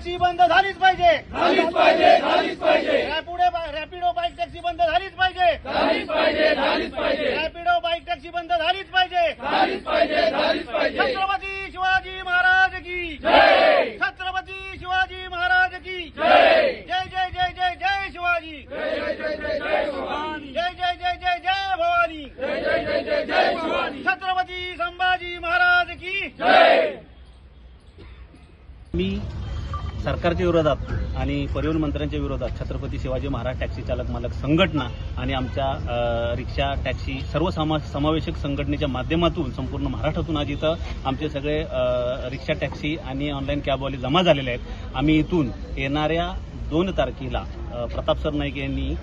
Taxi बंद झालीच पाहिजे, झालीच पाहिजे, झालीच पाहिजे, रॅपिडो बाईक टॅक्सी बंद झालीच पाहिजे, झालीच पाहिजे, झालीच पाहिजे, रॅपिडो बाईक टॅक्सी बंद झालीच पाहिजे. झालीच पाहिजे, झालीच पाहिजे. छत्रपती शिवाजी महाराज की जय, छत्रपती शिवाजी महाराज की जय, जय जय जय जय जय शिवाजी, जय जय जय जय जय भवानी, जय जय जय जय जय भवानी, जय जय जय जय जय भवानी, छत्रपती संभाजी महाराज की जय. मी सरकारच्या विरोधात आणि परिवहन मंत्र्यांच्या विरोधात छत्रपती शिवाजी महाराज टॅक्सी चालक मालक संघटना आणि आमच्या रिक्षा टॅक्सी सर्व समावेशक संघटनेच्या माध्यमातून संपूर्ण महाराष्ट्रातून आज इथं आमचे सगळे रिक्षा टॅक्सी आणि ऑनलाईन कॅबवाले जमा झालेले आहेत. आम्ही इथून येणाऱ्या 2 तारखेला प्रताप सर नाईक यांनी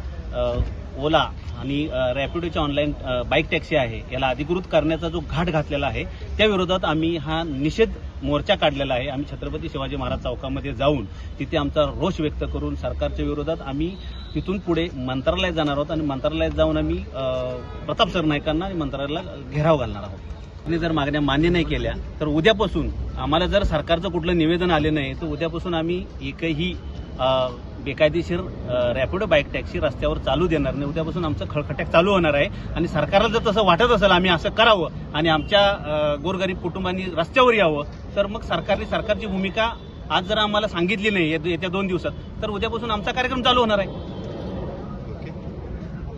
ओला आणि रॅपिडोच्या ऑनलाईन बाईक टॅक्सी आहे याला अधिकृत करण्याचा जो घाट घातलेला आहे त्या विरोधात आम्ही हा निषेध मोर्चा काढलेला आहे. आम्ही छत्रपती शिवाजी महाराज चौकामध्ये जाऊन तिथे आमचा रोष व्यक्त करून सरकारच्या विरोधात आम्ही तिथून पुढे मंत्रालयात जाणार आहोत आणि मंत्रालयात जाऊन आम्ही प्रताप सर नाईकांना आणि मंत्रालयाला घेराव घालणार आहोत. त्यांनी जर मागण्या मान्य नाही केल्या तर उद्यापासून आम्हाला जर सरकारचं कुठलं निवेदन आले नाही तर उद्यापासून आम्ही एकही बेकायदेशीर रॅपिडो बाईक टॅक्सी रस्त्यावर चालू देणार नाही. उद्यापासून आमचं खळखट्याक चालू होणार आहे आणि सरकारला जर तसं वाटत असेल आम्ही असं करावं आणि आमच्या गोरगरीब कुटुंबांनी रस्त्यावर यावं तर मग सरकारची भूमिका आज जर आम्हाला सांगितली नाही येत्या 2 दिवसात तर उद्यापासून आमचा कार्यक्रम चालू होणार आहे.